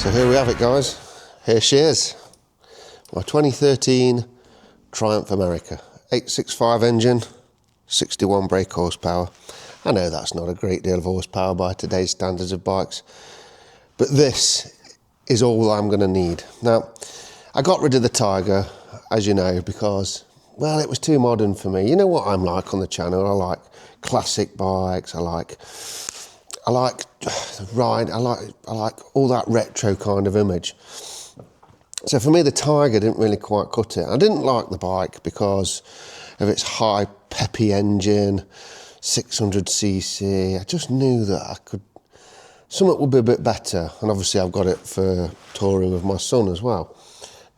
So here we have it, guys. Here she is. My 2013 Triumph America. 865 engine, 61 brake horsepower. I know that's not a great deal of horsepower by today's standards of bikes, but this is all I'm going to need. Now, I got rid of the Tiger, as you know, because, well, it was too modern for me. You know what I'm like on the channel. I like classic bikes. I like ride. I like all that retro kind of image. So for me, the Tiger didn't really quite cut it. I didn't like the bike because of its high, peppy engine, 600cc. I just knew that something would be a bit better. And obviously I've got it for touring with my son as well.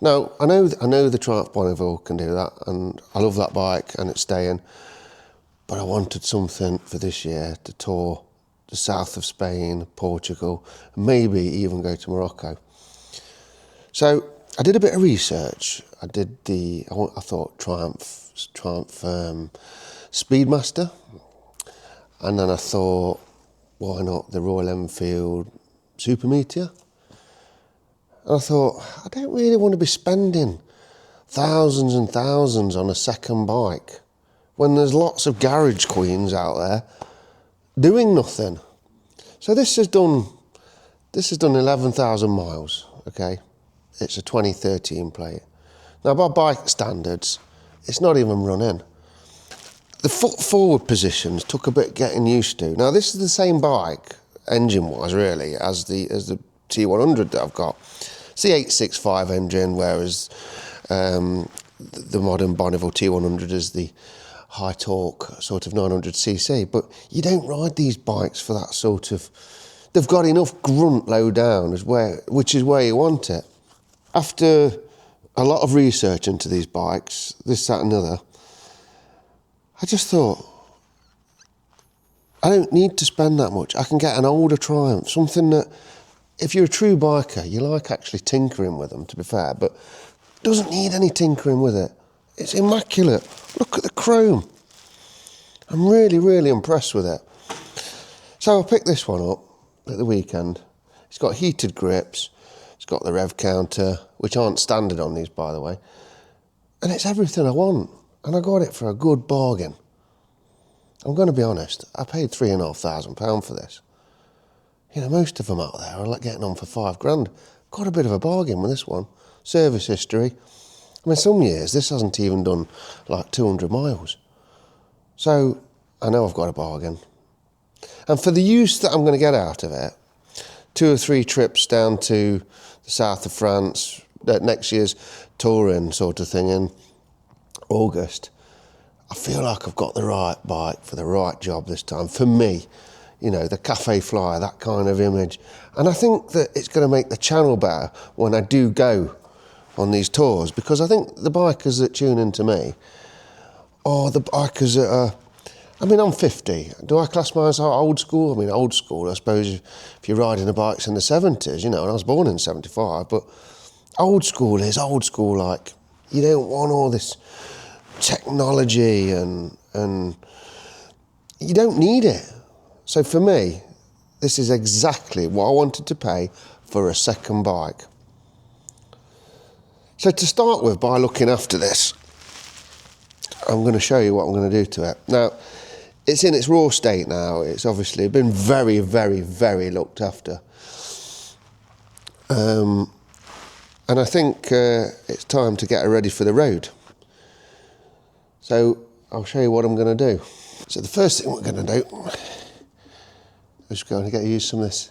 Now, I know the Triumph Bonneville can do that, and I love that bike and it's staying. But I wanted something for this year to tour the south of Spain, Portugal, and maybe even go to Morocco. So I did a bit of research. I thought Triumph Speedmaster, and then I thought, why not the Royal Enfield Super Meteor? And I thought, I don't really want to be spending thousands and thousands on a second bike when there's lots of garage queens out there doing nothing. So this has done 11,000 miles, okay? It's a 2013 plate. Now, by bike standards, it's not even running. The foot forward positions took a bit getting used to. Now, this is the same bike, engine-wise, really, as the T100 that I've got. It's the 865 engine, whereas the modern Bonneville T100 is the high torque, sort of 900cc. But you don't ride these bikes for that sort of... They've got enough grunt low down, which is where you want it. After a lot of research into these bikes, this, that and other, I just thought, I don't need to spend that much. I can get an older Triumph, something that, if you're a true biker, you like actually tinkering with them, to be fair, but doesn't need any tinkering with it. It's immaculate. Look at the chrome. I'm really, really impressed with it. So I picked this one up at the weekend. It's got heated grips. It's got the rev counter, which aren't standard on these, by the way. And it's everything I want. And I got it for a good bargain. I'm going to be honest, I paid £3,500 for this. You know, most of them out there are like getting on for £5,000. Got a bit of a bargain with this one. Service history. I mean, some years this hasn't even done like 200 miles. So I know I've got a bargain. And for the use that I'm going to get out of it, 2 or 3 trips down to the south of France, next year's touring sort of thing in August, I feel like I've got the right bike for the right job this time. For me, you know, the cafe flyer, that kind of image. And I think that it's going to make the channel better when I do go on these tours, because I think the bikers that tune into me are the bikers that are... I mean, I'm 50. Do I class myself old school? I mean, old school, I suppose, if you're riding the bikes in the 70s, you know, and I was born in 75, but old school is old school, like, you don't want all this technology and you don't need it. So for me, this is exactly what I wanted to pay for a second bike. So to start with, by looking after this, I'm going to show you what I'm going to do to it. Now, it's in its raw state now. It's obviously been very, very, very looked after. And I think it's time to get it ready for the road. So I'll show you what I'm going to do. So the first thing we're going to do is going to use some of this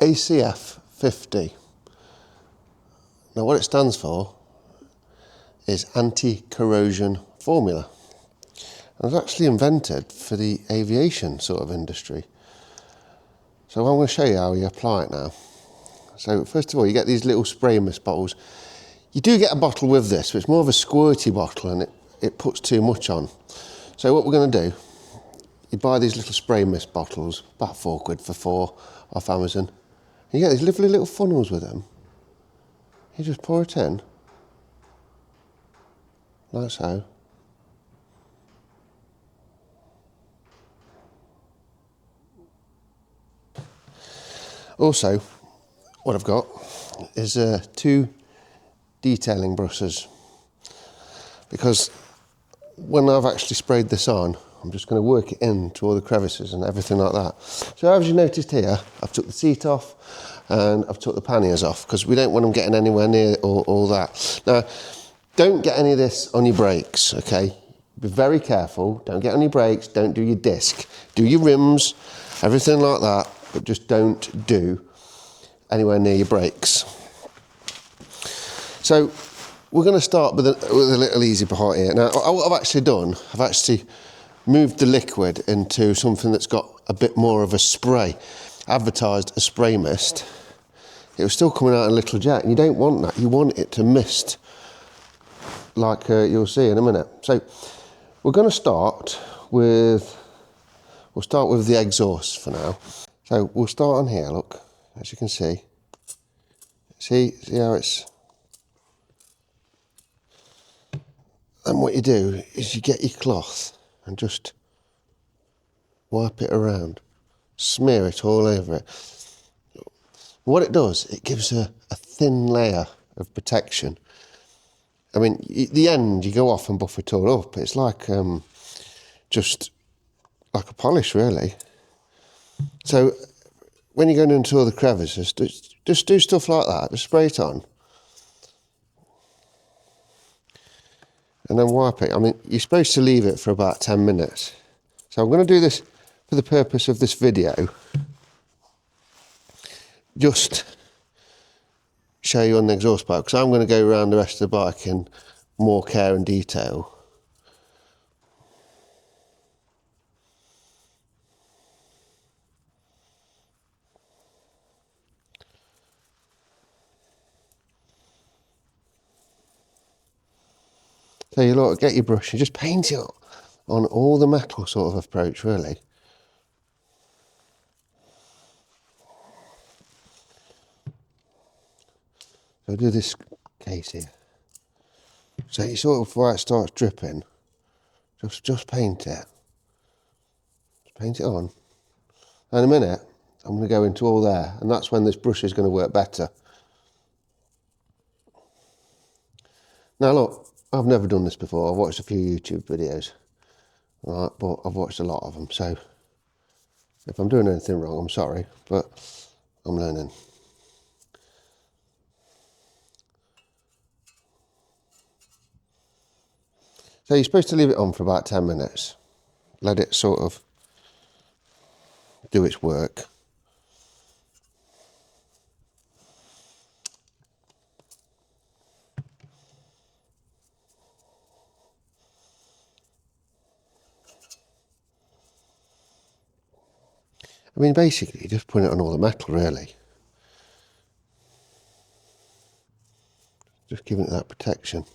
ACF 50. Now what it stands for is anti-corrosion formula. It was actually invented for the aviation sort of industry. So I'm going to show you how you apply it now. So first of all, you get these little spray mist bottles. You do get a bottle with this, but it's more of a squirty bottle and it puts too much on. So what we're going to do, you buy these little spray mist bottles, about £4 for 4 off Amazon. And you get these lovely little funnels with them. You just pour it in, like so. Also, what I've got is 2 detailing brushes, because when I've actually sprayed this on, I'm just going to work it into all the crevices and everything like that. So as you noticed here, I've took the seat off and I've took the panniers off, because we don't want them getting anywhere near all that. Now, don't get any of this on your brakes, okay? Be very careful. Don't get on your brakes. Don't do your disc. Do your rims, everything like that, but just don't do anywhere near your brakes. So we're going to start with a little easy part here. Now, what I've actually done, I've actually moved the liquid into something that's got a bit more of a spray. Advertised a spray mist. It was still coming out in a little jet, and you don't want that. You want it to mist, like you'll see in a minute. So we're going to start with, the exhaust for now. So we'll start on here, look, as you can see. See how it's... And what you do is you get your cloth and just wipe it around. Smear it all over it. What it does, it gives a thin layer of protection. I mean, the end, you go off and buff it all up. It's like, just like a polish, really. So when you're going into all the crevices, just do stuff like that. Just spray it on. And then wipe it. I mean, you're supposed to leave it for about 10 minutes. So I'm going to do this for the purpose of this video. Just show you on the exhaust pipe, because I'm going to go around the rest of the bike in more care and detail. So you look, get your brush and just paint it on all the metal sort of approach, really. So do this case here. So you sort of, before it starts dripping, just paint it. Just paint it on. And in a minute, I'm going to go into all there, and that's when this brush is going to work better. Now look, I've never done this before. I've watched a few YouTube videos, right, but I've watched a lot of them, so if I'm doing anything wrong, I'm sorry, but I'm learning. So you're supposed to leave it on for about 10 minutes. Let it sort of do its work. I mean, basically, you just put it on all the metal, really. Just giving it that protection.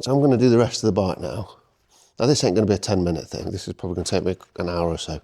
So I'm going to do the rest of the bike now. Now, this ain't going to be a 10-minute thing. This is probably going to take me an hour or so.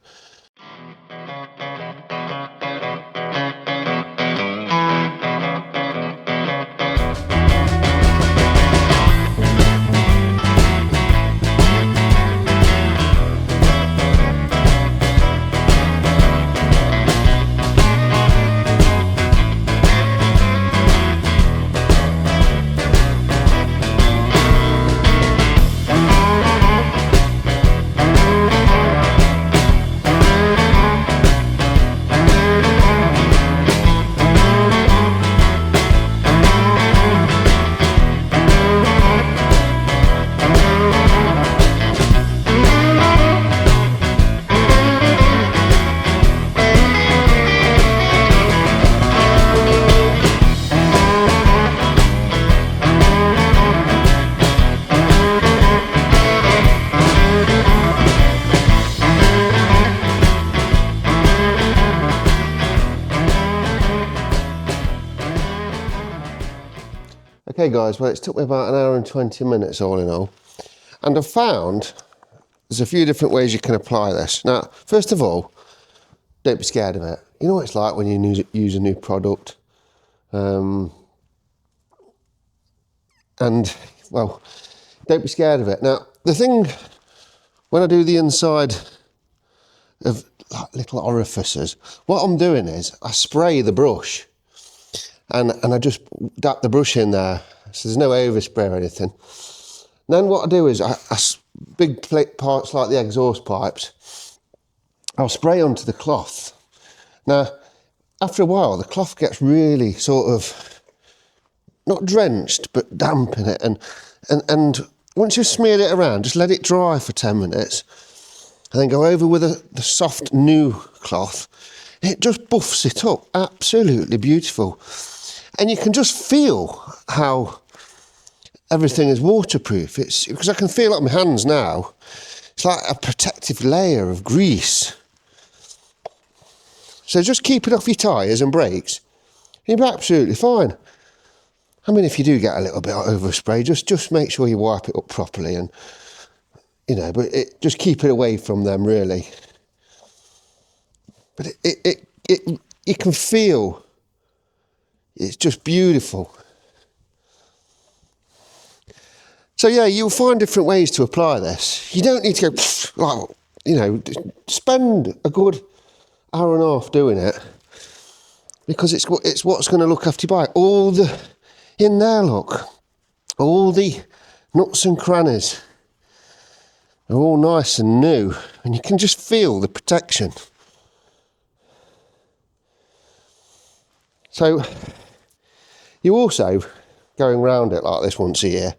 Okay guys, well, it's took me about an hour and 20 minutes all in all, and I've found there's a few different ways you can apply this. Now, first of all, don't be scared of it. You know what it's like when you use a new product, and well, don't be scared of it. Now, the thing, when I do the inside of like little orifices, what I'm doing is I spray the brush and I just dap the brush in there, so there's no overspray or anything. And then what I do is big parts like the exhaust pipes, I'll spray onto the cloth. Now, after a while, the cloth gets really sort of, not drenched, but damp in it. And once you've smeared it around, just let it dry for 10 minutes. And then go over with the soft new cloth. It just buffs it up. Absolutely beautiful. And you can just feel how everything is waterproof. It's because I can feel it on my hands now. It's like a protective layer of grease. So just keep it off your tyres and brakes. You'll be absolutely fine. I mean, if you do get a little bit of overspray, just make sure you wipe it up properly, and but just keep it away from them, really. But you can feel it's just beautiful. So yeah, you'll find different ways to apply this. You don't need to go, spend a good hour and a half doing it, because it's what's going to look after your bike. In there, look, all the nuts and crannies are all nice and new, and you can just feel the protection. So you also, going around it like this once a year,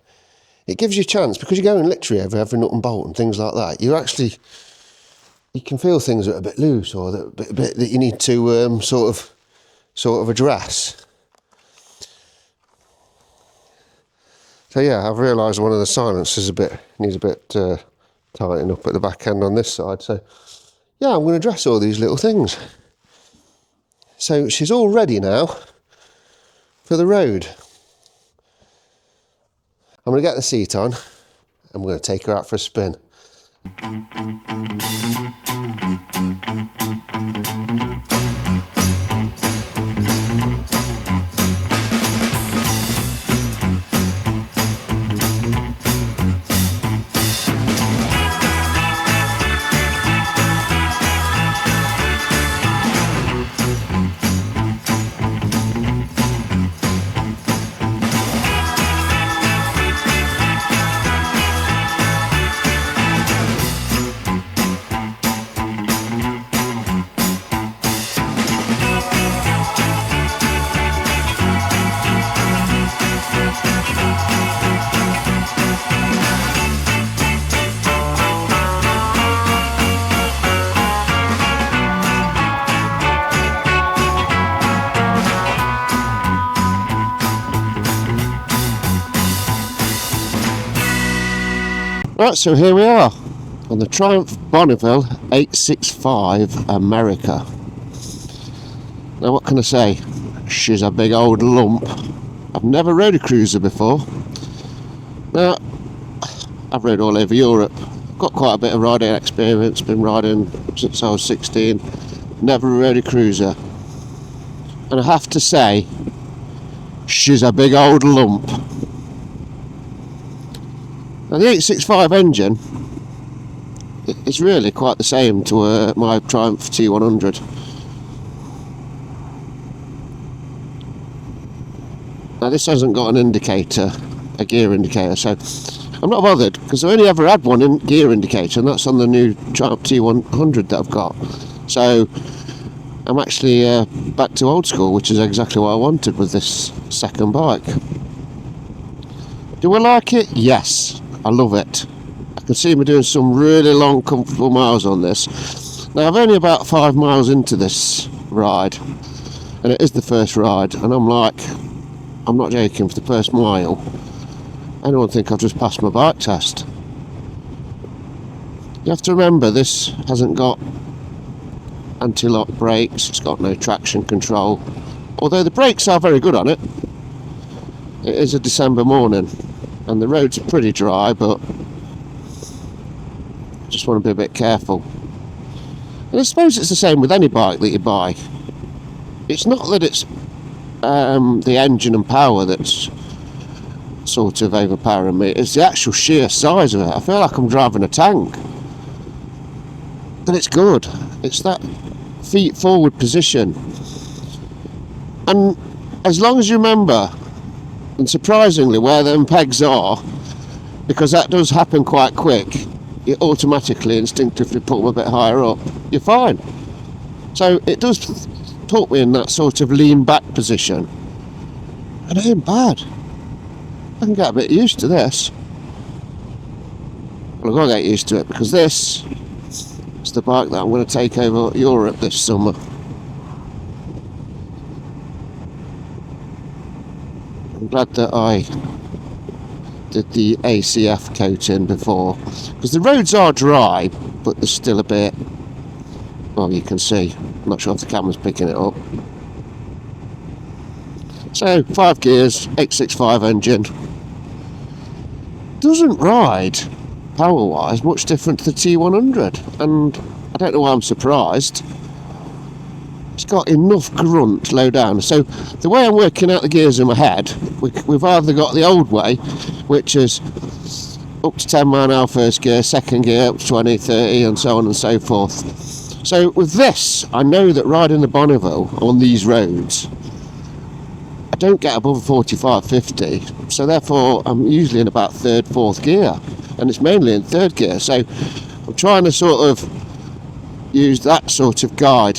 it gives you a chance, because you're going literally over every nut and bolt and things like that. You can feel things that are a bit loose, or a bit that you need to sort of address. So yeah, I've realised one of the silencers needs a bit tightening up at the back end on this side. So yeah, I'm going to address all these little things. So she's all ready now for the road. I'm going to get the seat on. I'm going to take her out for a spin. Right, so here we are on the Triumph Bonneville 865 America. Now what can I say? She's a big old lump. I've never rode a cruiser before. Now, I've rode all over Europe. Got quite a bit of riding experience, been riding since I was 16. Never rode a cruiser. And I have to say, she's a big old lump. Now the 865 engine is really quite the same to my Triumph T100. Now this hasn't got an indicator, a gear indicator, so I'm not bothered, because I only ever had one gear indicator, and that's on the new Triumph T100 that I've got. So I'm actually back to old school, which is exactly what I wanted with this second bike. Do I like it? Yes. I love it. I can see me doing some really long, comfortable miles on this. Now, I'm only about 5 miles into this ride, and it is the first ride, and I'm not joking, for the first mile, I don't think I've just passed my bike test. You have to remember, this hasn't got anti-lock brakes, it's got no traction control, although the brakes are very good on it. It is a December morning, and the roads are pretty dry, but just want to be a bit careful. And I suppose it's the same with any bike that you buy. It's not that it's the engine and power that's sort of overpowering me. It's the actual sheer size of it. I feel like I'm driving a tank. But it's good. It's that feet forward position. And as long as you remember, and surprisingly, where them pegs are, because that does happen quite quick, you automatically, instinctively put them a bit higher up, you're fine. So it does put me in that sort of lean back position. And it ain't bad. I can get a bit used to this. Well, I've got to get used to it, because this is the bike that I'm going to take over Europe this summer. I'm glad that I did the ACF coating before, because the roads are dry, but there's still a bit, well, you can see, I'm not sure if the camera's picking it up. So 5 gears, 865 engine, doesn't ride power wise much different to the T100, and I don't know why I'm surprised. It's got enough grunt low down. So the way I'm working out the gears in my head, we've either got the old way, which is up to 10 mile an hour first gear, second gear up to 20, 30 and so on and so forth. So with this, I know that riding the Bonneville on these roads, I don't get above 45, 50, so therefore I'm usually in about third, fourth gear, and it's mainly in third gear. So I'm trying to sort of use that sort of guide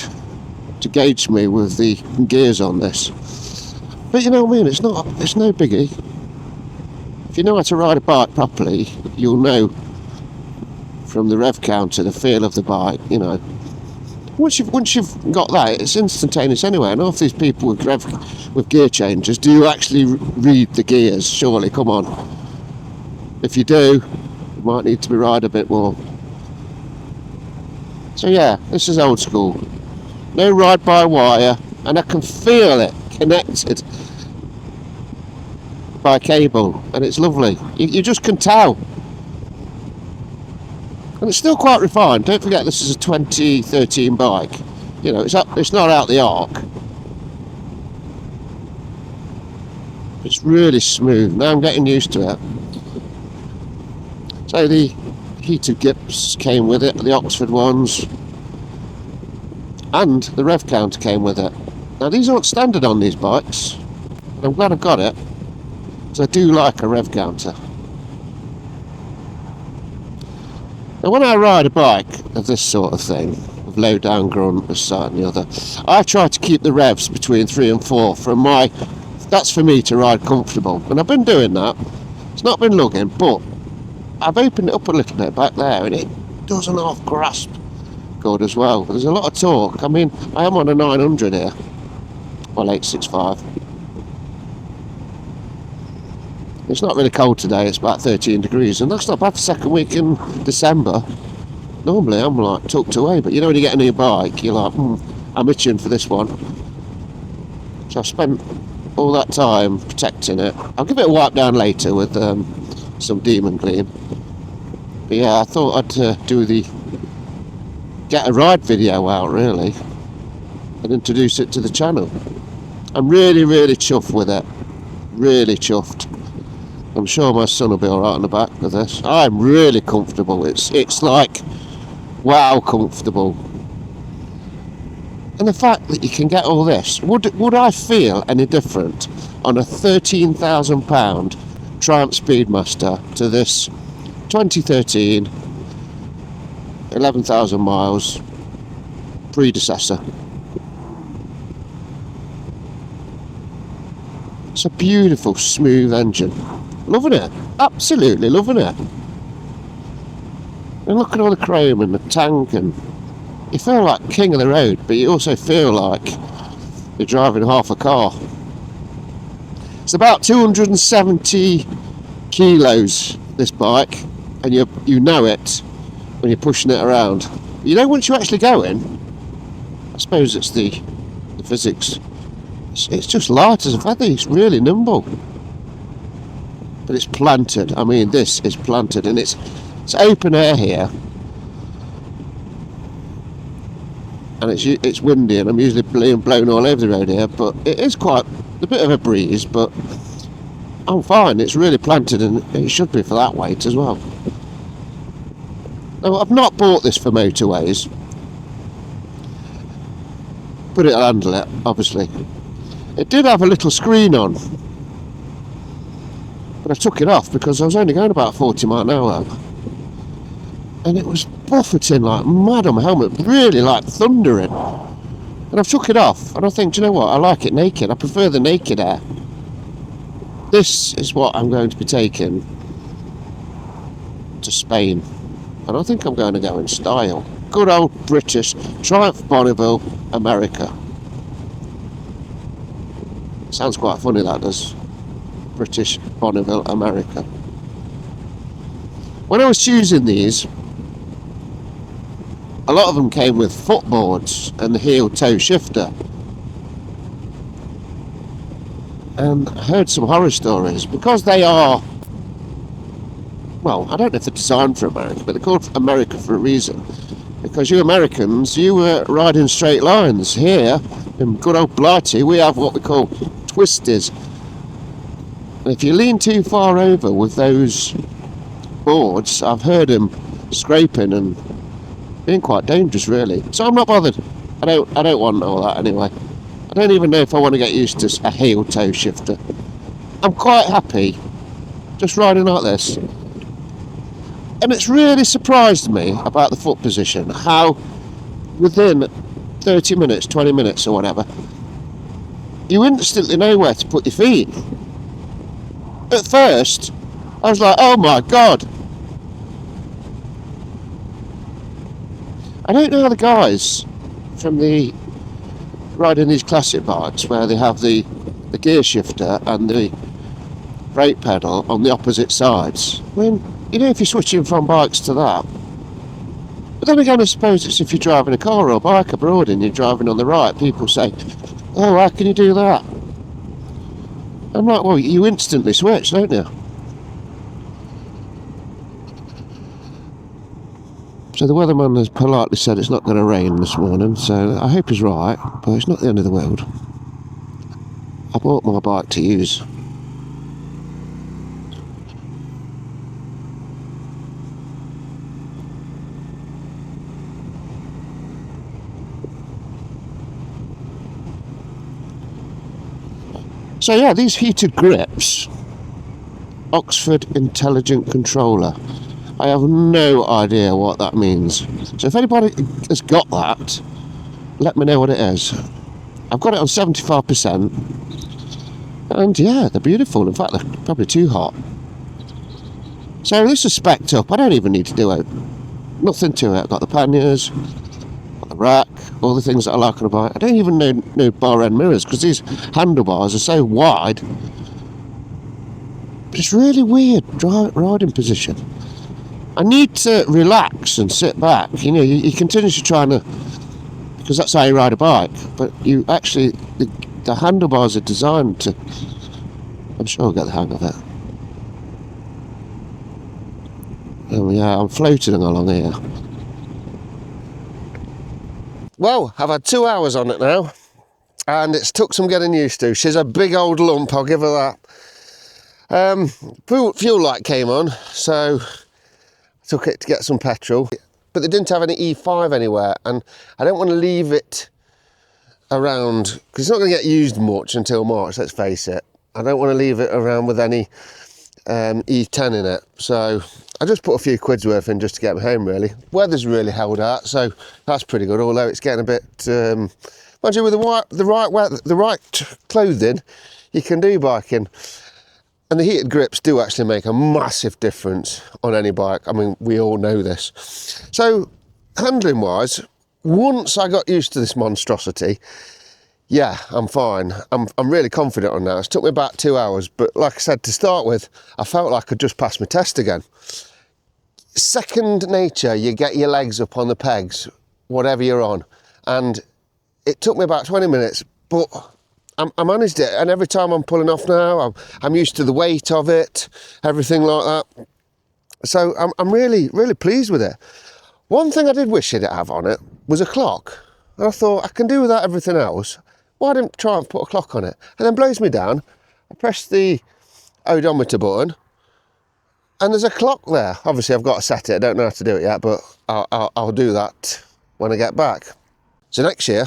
to gauge me with the gears on this. But you know what I mean, it's no biggie. If you know how to ride a bike properly, you'll know from the rev counter, the feel of the bike, you know. Once you've got that, it's instantaneous anyway. And half these people with gear changes, do you actually read the gears? Surely, come on. If you do, you might need to be ride a bit more. So yeah, this is old school. No ride by wire, and I can feel it connected by cable, and it's lovely. You just can tell. And it's still quite refined. Don't forget, this is a 2013 bike. You know, it's not out the arc. It's really smooth. Now I'm getting used to it. So the heated grips came with it, the Oxford ones, and the rev counter came with it. Now these aren't standard on these bikes, and I'm glad I've got it, because I do like a rev counter. Now when I ride a bike of this sort of thing, of low down grunt, this side and the other, I try to keep the revs between 3 and 4 that's for me to ride comfortable, and I've been doing that. It's not been lugging, but I've opened it up a little bit back there, and it doesn't half grasp good as well. There's a lot of torque. I mean, I am on a 900 here, well, 865. It's not really cold today, it's about 13 degrees, and that's not bad for second week in December. Normally I'm like tucked away, but you know when you get a new bike, you're like, I'm itching for this one. So I've spent all that time protecting it. I'll give it a wipe down later with some Demon Clean. But yeah, I thought I'd get a ride video out really, and introduce it to the channel. I'm really, really chuffed with it. Really chuffed. I'm sure my son will be alright on the back of this. I'm really comfortable. It's like, wow, comfortable. And the fact that you can get all this, would I feel any different on a £13,000 Triumph Speedmaster to this 2013 11,000 miles predecessor? It's a beautiful, smooth engine. Loving it. Absolutely loving it. And look at all the chrome and the tank, and you feel like king of the road, but you also feel like you're driving half a car. It's about 270 kilos, this bike, and you know it when you're pushing it around. You know, once you actually go in, I suppose it's the physics. It's just light as a feather. It's really nimble. But it's planted. I mean, this is planted, and it's open air here, and it's windy, and I'm usually being blown all over the road here. But it is quite a bit of a breeze. But I'm fine. It's really planted, and it should be for that weight as well. Now, I've not bought this for motorways, but it'll handle it, obviously. It did have a little screen on, but I took it off because I was only going about 40 miles an hour. And it was buffeting like mad on my helmet, really like thundering. And I've took it off, and I think, do you know what, I like it naked. I prefer the naked air. This is what I'm going to be taking to Spain. And I think I'm going to go in style. Good old British Triumph Bonneville America. Sounds quite funny, that does. British Bonneville America. When I was choosing these, a lot of them came with footboards and the heel-toe shifter. And I heard some horror stories. Because they are, well, I don't know if they're designed for America, but they're called America for a reason. Because you Americans, you were riding straight lines. Here, in good old Blighty, we have what we call twisties. And if you lean too far over with those boards, I've heard them scraping and being quite dangerous, really. So I'm not bothered. I don't want all that anyway. I don't even know if I want to get used to a heel-toe shifter. I'm quite happy just riding like this. And it's really surprised me about the foot position, how within 30 minutes, 20 minutes or whatever, you instantly know where to put your feet. At first, I was like, oh my God. I don't know how the guys from the riding these classic bikes where they have the gear shifter and the brake pedal on the opposite sides. I mean, you know, if you're switching from bikes to that. But then again, I suppose it's if you're driving a car or a bike abroad and you're driving on the right, people say, oh, how can you do that? I'm like, well, you instantly switch, don't you? So the weatherman has politely said it's not going to rain this morning, so I hope he's right, but it's not the end of the world. I bought my bike to use. So yeah, these heated grips, Oxford Intelligent Controller. I have no idea what that means. So if anybody has got that, let me know what it is. I've got it on 75%. And yeah, they're beautiful. In fact, they're probably too hot. So this is spec'd up. I don't even need to do it. Nothing to it. I've got the panniers, got the rack, all the things that I like on a bike. I don't even know bar end mirrors because these handlebars are so wide. But it's really weird riding position. I need to relax and sit back. You know, you continuously trying to, because that's how you ride a bike. But you actually, the handlebars are designed to. I'm sure I'll get the hang of it. Oh yeah, I'm floating along here. Well, I've had 2 hours on it now, and it's took some getting used to. She's a big old lump, I'll give her that. Fuel light came on, so took it to get some petrol, but they didn't have any E5 anywhere, and I don't want to leave it around because it's not going to get used much until March, let's face it. I don't want to leave it around with any E10 in it, so I just put a few quid's worth in just to get me home, really. Weather's really held out, so that's pretty good, although it's getting a bit mind you, with the right clothing you can do biking. And the heated grips do actually make a massive difference on any bike. I mean, we all know this. So, handling wise, once I got used to this monstrosity, yeah, I'm fine. I'm really confident on that. It took me about 2 hours, but like I said, to start with, I felt like I'd just passed my test again. Second nature, you get your legs up on the pegs, whatever you're on. And it took me about 20 minutes, but I managed it, and every time I'm pulling off now, I'm used to the weight of it, everything like that. So I'm really, really pleased with it. One thing I did wish it'd have on it was a clock. And I thought, I can do without everything else. Why didn't try and put a clock on it? And then blows me down. I press the odometer button, and there's a clock there. Obviously I've got to set it, I don't know how to do it yet, but I'll do that when I get back. So next year,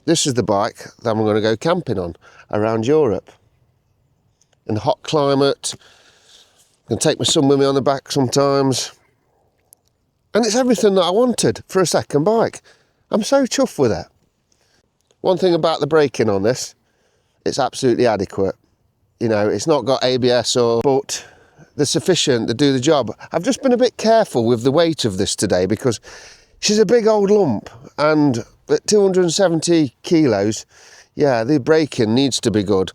this is the bike that I'm going to go camping on around Europe. In the hot climate, I can take my son with me on the back sometimes. And it's everything that I wanted for a second bike. I'm so chuffed with it. One thing about the braking on this, it's absolutely adequate. You know, it's not got ABS but they're sufficient to do the job. I've just been a bit careful with the weight of this today because she's a big old lump, and at 270 kilos, yeah, the braking needs to be good.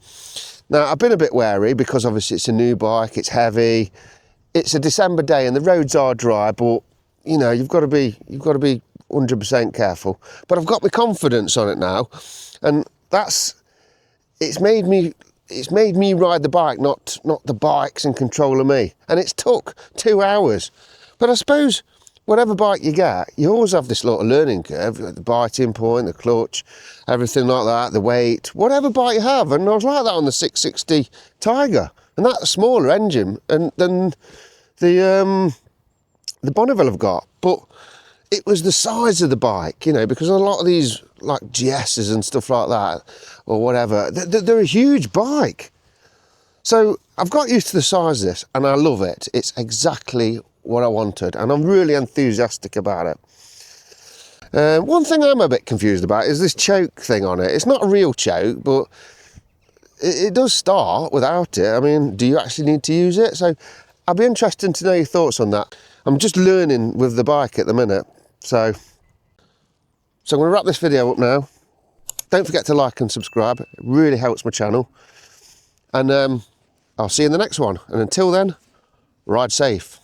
Now, I've been a bit wary because obviously it's a new bike, it's heavy, it's a December day and the roads are dry, but you know, you've got to be 100% careful. But I've got my confidence on it now, and it's made me ride the bike, not the bike's in control of me. And it's took 2 hours. But I suppose whatever bike you get, you always have this little learning curve, the biting point, the clutch, everything like that, the weight, whatever bike you have. And I was like that on the 660 Tiger, and that's a smaller engine than the Bonneville have got. But it was the size of the bike, you know, because a lot of these like GSs and stuff like that, or whatever, they're a huge bike. So I've got used to the size of this and I love it. It's exactly what I wanted, and I'm really enthusiastic about it. One thing I'm a bit confused about is this choke thing on it. It's not a real choke, but it does start without it. I mean, do you actually need to use it? So I'll be interested to know your thoughts on that. I'm just learning with the bike at the minute. So I'm going to wrap this video up now. Don't forget to like and subscribe. It really helps my channel. And I'll see you in the next one. And until then, ride safe.